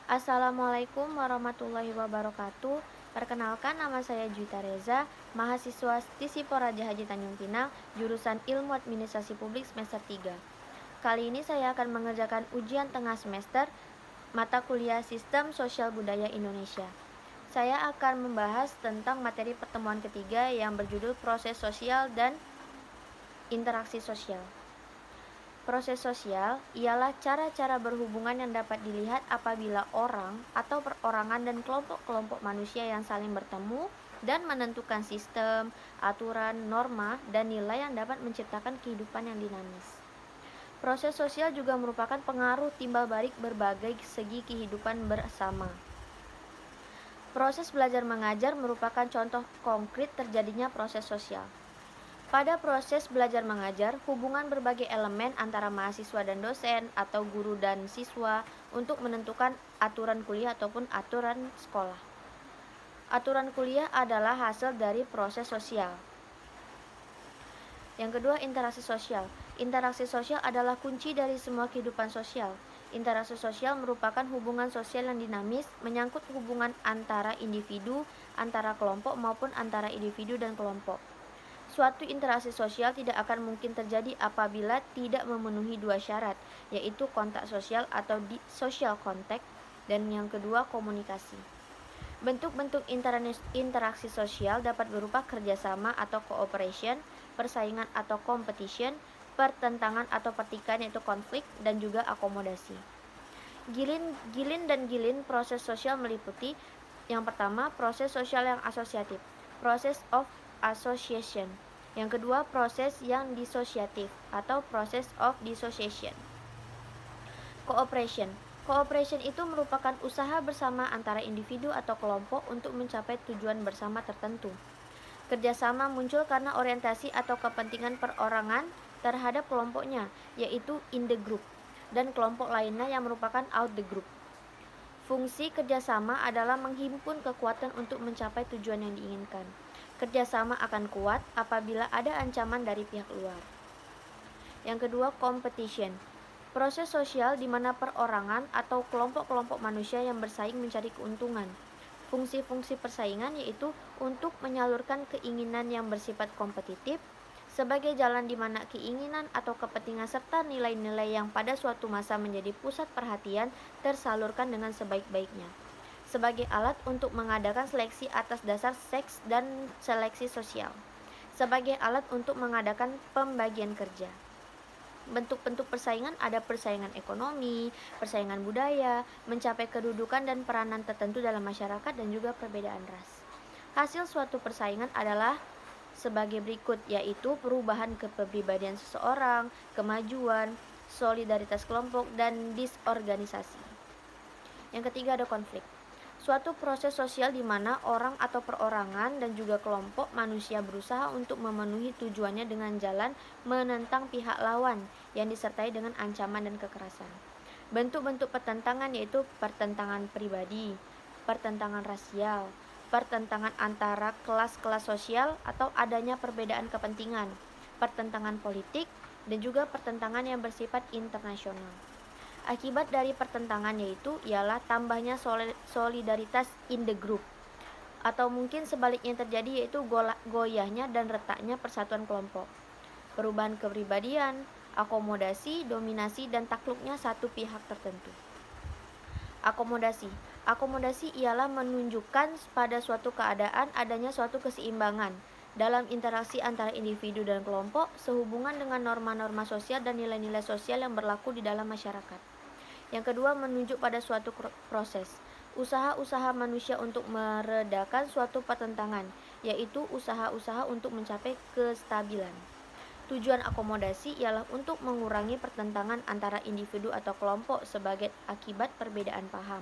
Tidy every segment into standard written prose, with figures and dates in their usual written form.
Assalamualaikum warahmatullahi wabarakatuh. Perkenalkan, nama saya Juwita Reza, mahasiswa Tisipo Raja Haji Tanjung Pinang, jurusan Ilmu Administrasi Publik semester 3. Kali ini saya akan mengerjakan ujian tengah semester mata kuliah Sistem Sosial Budaya Indonesia. Saya akan membahas tentang materi pertemuan ketiga yang berjudul proses sosial dan interaksi sosial. Proses sosial ialah cara-cara berhubungan yang dapat dilihat apabila orang atau perorangan dan kelompok-kelompok manusia yang saling bertemu dan menentukan sistem, aturan, norma, dan nilai yang dapat menciptakan kehidupan yang dinamis. Proses sosial juga merupakan pengaruh timbal balik berbagai segi kehidupan bersama. Proses belajar mengajar merupakan contoh konkret terjadinya proses sosial. Pada proses belajar mengajar, hubungan berbagai elemen antara mahasiswa dan dosen atau guru dan siswa untuk menentukan aturan kuliah ataupun aturan sekolah. Aturan kuliah adalah hasil dari proses sosial. Yang kedua, interaksi sosial. Interaksi sosial adalah kunci dari semua kehidupan sosial. Interaksi sosial merupakan hubungan sosial yang dinamis, menyangkut hubungan antara individu, antara kelompok maupun antara individu dan kelompok. Suatu interaksi sosial tidak akan mungkin terjadi apabila tidak memenuhi dua syarat, yaitu kontak sosial atau social contact, dan yang kedua komunikasi. Bentuk-bentuk interaksi sosial dapat berupa kerjasama atau cooperation, persaingan atau competition, pertentangan atau pertikaian yaitu konflik, dan juga akomodasi. Gilin proses sosial meliputi yang pertama, proses sosial yang asosiatif, process of association. Yang kedua, proses yang disosiatif atau process of dissociation. Cooperation. Cooperation itu merupakan usaha bersama antara individu atau kelompok untuk mencapai tujuan bersama tertentu. Kerjasama muncul karena orientasi atau kepentingan perorangan terhadap kelompoknya, yaitu in the group, dan kelompok lainnya yang merupakan out the group. Fungsi kerjasama adalah menghimpun kekuatan untuk mencapai tujuan yang diinginkan. Kerjasama akan kuat apabila ada ancaman dari pihak luar. Yang kedua, competition. Proses sosial di mana perorangan atau kelompok-kelompok manusia yang bersaing mencari keuntungan. Fungsi-fungsi persaingan yaitu untuk menyalurkan keinginan yang bersifat kompetitif, sebagai jalan di mana keinginan atau kepentingan serta nilai-nilai yang pada suatu masa menjadi pusat perhatian tersalurkan dengan sebaik-baiknya. Sebagai alat untuk mengadakan seleksi atas dasar seks dan seleksi sosial. Sebagai alat untuk mengadakan pembagian kerja. Bentuk-bentuk persaingan ada persaingan ekonomi, persaingan budaya, mencapai kedudukan dan peranan tertentu dalam masyarakat, dan juga perbedaan ras. Hasil suatu persaingan adalah sebagai berikut, yaitu perubahan kepribadian seseorang, kemajuan, solidaritas kelompok, dan disorganisasi. Yang ketiga, ada konflik. Suatu proses sosial di mana orang atau perorangan dan juga kelompok manusia berusaha untuk memenuhi tujuannya dengan jalan menentang pihak lawan yang disertai dengan ancaman dan kekerasan. Bentuk-bentuk pertentangan yaitu pertentangan pribadi, pertentangan rasial, pertentangan antara kelas-kelas sosial atau adanya perbedaan kepentingan, pertentangan politik, dan juga pertentangan yang bersifat internasional. Akibat dari pertentangan yaitu ialah tambahnya solidaritas in the group, atau mungkin sebaliknya terjadi yaitu goyahnya dan retaknya persatuan kelompok. Perubahan kepribadian, akomodasi, dominasi, dan takluknya satu pihak tertentu. Akomodasi. Akomodasi ialah menunjukkan pada suatu keadaan adanya suatu keseimbangan dalam interaksi antara individu dan kelompok sehubungan dengan norma-norma sosial dan nilai-nilai sosial yang berlaku di dalam masyarakat. Yang kedua, menunjuk pada suatu proses. Usaha-usaha manusia untuk meredakan suatu pertentangan, yaitu usaha-usaha untuk mencapai kestabilan. Tujuan akomodasi ialah untuk mengurangi pertentangan antara individu atau kelompok sebagai akibat perbedaan paham,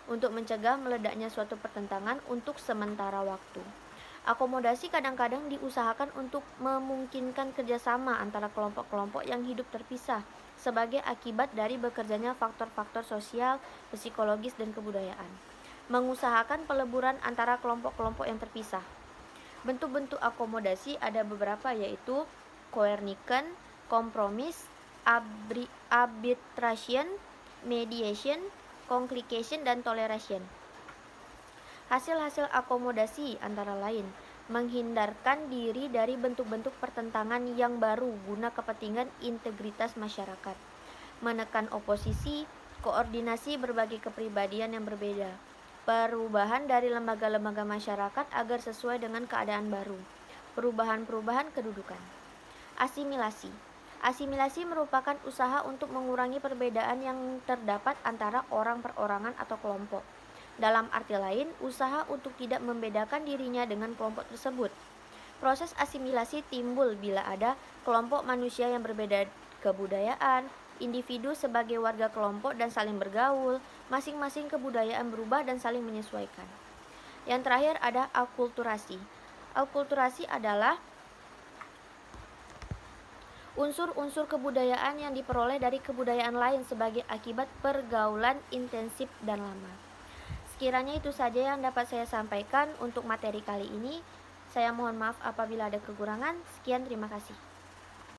untuk mencegah meledaknya suatu pertentangan untuk sementara waktu. Akomodasi kadang-kadang diusahakan untuk memungkinkan kerjasama antara kelompok-kelompok yang hidup terpisah sebagai akibat dari bekerjanya faktor-faktor sosial, psikologis, dan kebudayaan. Mengusahakan peleburan antara kelompok-kelompok yang terpisah. Bentuk-bentuk akomodasi ada beberapa yaitu coernition, kompromis, arbitration, mediation, complication, dan toleration. Hasil-hasil akomodasi antara lain menghindarkan diri dari bentuk-bentuk pertentangan yang baru guna kepentingan integritas masyarakat, menekan oposisi, koordinasi berbagai kepribadian yang berbeda, perubahan dari lembaga-lembaga masyarakat agar sesuai dengan keadaan baru, perubahan-perubahan kedudukan. Asimilasi. Asimilasi merupakan usaha untuk mengurangi perbedaan yang terdapat antara orang perorangan atau kelompok. Dalam arti lain, usaha untuk tidak membedakan dirinya dengan kelompok tersebut. Proses asimilasi timbul bila ada kelompok manusia yang berbeda kebudayaan, individu sebagai warga kelompok dan saling bergaul, masing-masing kebudayaan berubah dan saling menyesuaikan. Yang terakhir ada akulturasi. Akulturasi adalah unsur-unsur kebudayaan yang diperoleh dari kebudayaan lain sebagai akibat pergaulan intensif dan lama. Sekiranya itu saja yang dapat saya sampaikan untuk materi kali ini. Saya mohon maaf apabila ada kekurangan. Sekian, terima kasih.